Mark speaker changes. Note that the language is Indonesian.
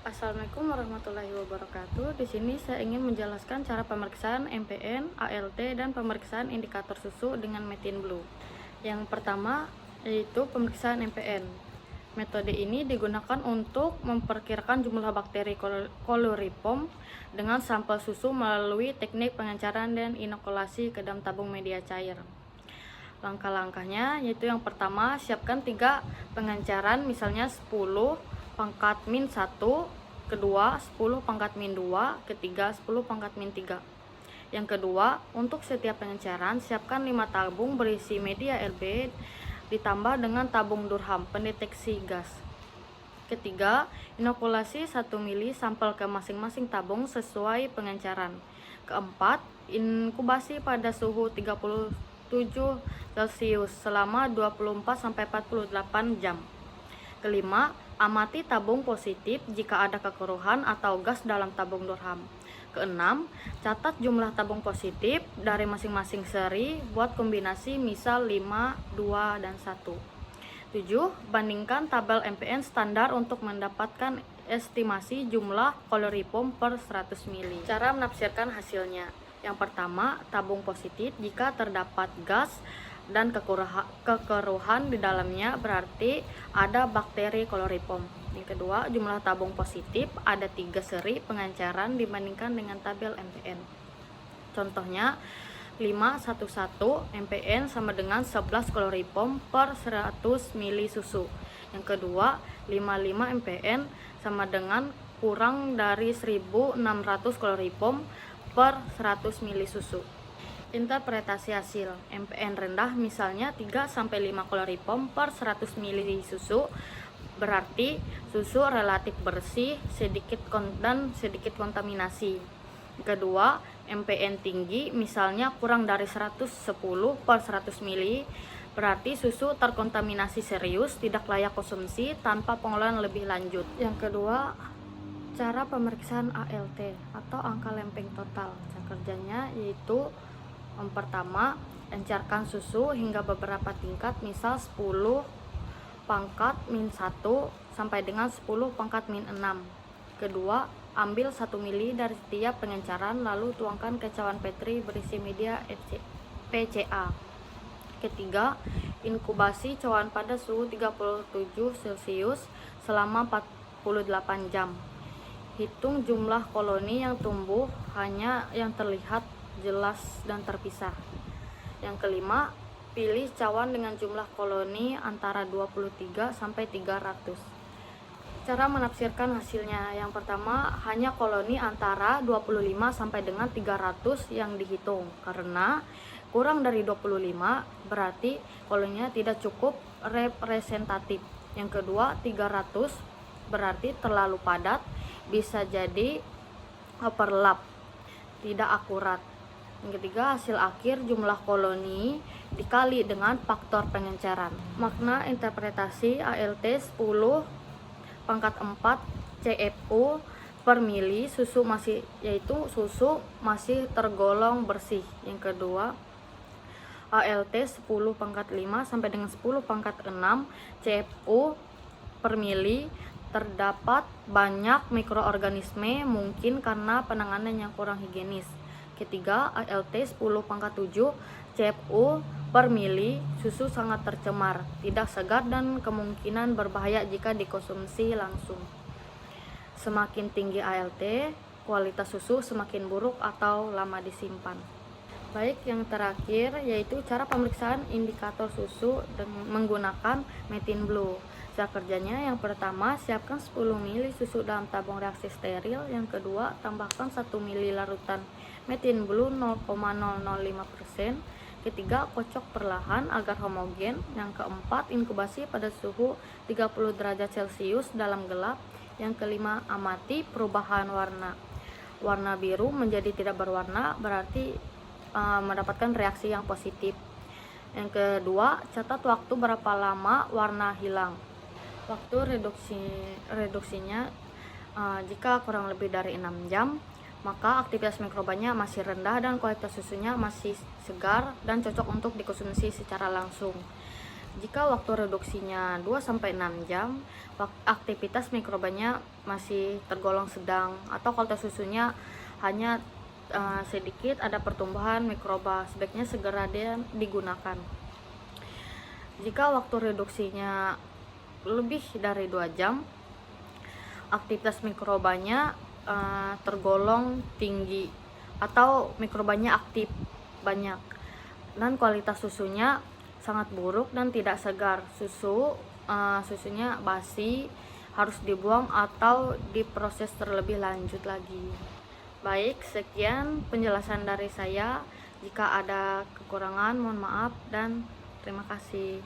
Speaker 1: Assalamualaikum warahmatullahi wabarakatuh. Di sini saya ingin menjelaskan cara pemeriksaan MPN, ALT, dan pemeriksaan indikator susu dengan metin blue. Yang pertama yaitu pemeriksaan MPN. Metode ini digunakan untuk memperkirakan jumlah bakteri Chloroform dengan sampel susu melalui teknik pengencaran dan inokulasi ke dalam tabung media cair. Langkah-langkahnya yaitu yang pertama, siapkan 3 pengencaran, misalnya 10 pangkat min 1, kedua 10 pangkat min 2, ketiga 10 pangkat min 3. Yang kedua, untuk setiap pengencaran siapkan 5 tabung berisi media RB ditambah dengan tabung Durham pendeteksi gas. Ketiga, inokulasi 1 mili sampel ke masing-masing tabung sesuai pengencaran. Keempat, inkubasi pada suhu 37 Celcius selama 24-48 jam. Kelima, amati tabung positif jika ada kekeruhan atau gas dalam tabung Durham. Keenam, catat jumlah tabung positif dari masing-masing seri buat kombinasi misal 5, 2, dan 1. 7. Bandingkan tabel MPN standar untuk mendapatkan estimasi jumlah Chloroform per 100 mili. Cara menafsirkan hasilnya. Yang pertama, tabung positif jika terdapat gas dan kekeruhan di dalamnya berarti ada bakteri Chloroform. Yang kedua, jumlah tabung positif ada 3 seri pengencaran dibandingkan dengan tabel MPN. Contohnya 511 MPN sama dengan 11 Chloroform per 100 mili susu. Yang kedua, 55 MPN sama dengan kurang dari 1600 Chloroform per 100 mili susu. Interpretasi hasil MPN rendah misalnya 3-5 Chloroform per 100 mili susu berarti susu relatif bersih dan sedikit kontaminasi. Kedua, MPN tinggi misalnya kurang dari 110 per 100 mili berarti susu terkontaminasi serius, tidak layak konsumsi tanpa pengolahan lebih lanjut. Yang kedua, cara pemeriksaan ALT atau angka lempeng total. Cara kerjanya yaitu yang pertama, encerkan susu hingga beberapa tingkat, misal 10 pangkat min 1 sampai dengan 10 pangkat min 6. Kedua, ambil 1 mili dari setiap pengencaran lalu tuangkan ke cawan Petri berisi media PCA. Ketiga, inkubasi cawan pada suhu 37 Celcius selama 48 jam. Hitung jumlah koloni yang tumbuh hanya yang terlihat jelas dan terpisah. Yang kelima, pilih cawan dengan jumlah koloni antara 23 sampai 300. Cara menafsirkan hasilnya. Yang pertama, hanya koloni antara 25 sampai dengan 300 yang dihitung. Karena kurang dari 25 berarti koloninya tidak cukup representatif. Yang kedua, 300 berarti terlalu padat, bisa jadi overlap, tidak akurat. Yang ketiga, hasil akhir jumlah koloni dikali dengan faktor pengencaran. Makna interpretasi ALT 10 pangkat 4 CFU per mili susu masih tergolong bersih. Yang kedua, ALT 10 pangkat 5 sampai dengan 10 pangkat 6 CFU per mili terdapat banyak mikroorganisme, mungkin karena penanganan yang kurang higienis. Ketiga, ALT 10 pangkat 7 CFU per mili susu sangat tercemar, tidak segar dan kemungkinan berbahaya jika dikonsumsi langsung. Semakin tinggi ALT, kualitas susu semakin buruk atau lama disimpan. Baik, yang terakhir yaitu cara pemeriksaan indikator susu dengan menggunakan metin blue. Cara kerjanya, yang pertama, siapkan 10 mili susu dalam tabung reaksi steril. Yang kedua, tambahkan 1 mili larutan metin blue 0,005%. Ketiga, kocok perlahan agar homogen. Yang keempat, inkubasi pada suhu 30 derajat Celcius dalam gelap. Yang kelima, amati perubahan warna. Warna biru menjadi tidak berwarna berarti mendapatkan reaksi yang positif. Yang kedua, catat waktu berapa lama warna hilang. Waktu reduksinya jika kurang lebih dari 6 jam, maka aktivitas mikrobanya masih rendah dan kualitas susunya masih segar dan cocok untuk dikonsumsi secara langsung. Jika waktu reduksinya 2-6 jam, aktivitas mikrobanya masih tergolong sedang, atau kualitas susunya hanya sedikit ada pertumbuhan mikroba, sebaiknya segera digunakan. Jika waktu reduksinya lebih dari 2 jam, aktivitas mikrobanya tergolong tinggi atau mikrobanya aktif banyak, dan kualitas susunya sangat buruk dan tidak segar. Susunya basi, harus dibuang atau diproses terlebih lanjut lagi. Baik, sekian penjelasan dari saya. Jika ada kekurangan mohon maaf dan terima kasih.